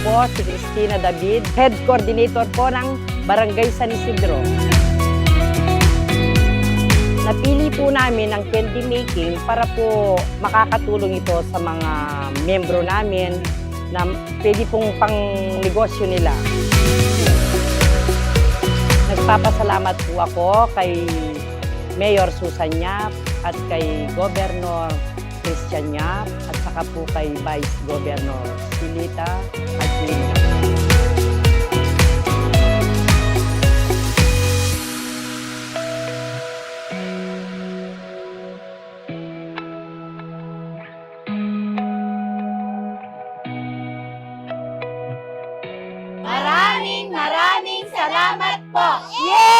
po si Cristina David, Head Coordinator po ng Barangay San Isidro. Napili po namin ang candy making para po makakatulong ito sa mga miyembro namin na pwede pong pang-negosyo nila. Nagpapasalamat po ako kay Mayor Susan Yap at kay Governor Christian Yap at saka po kay Vice Governor Silita Aquino. Maraming salamat po! Yay!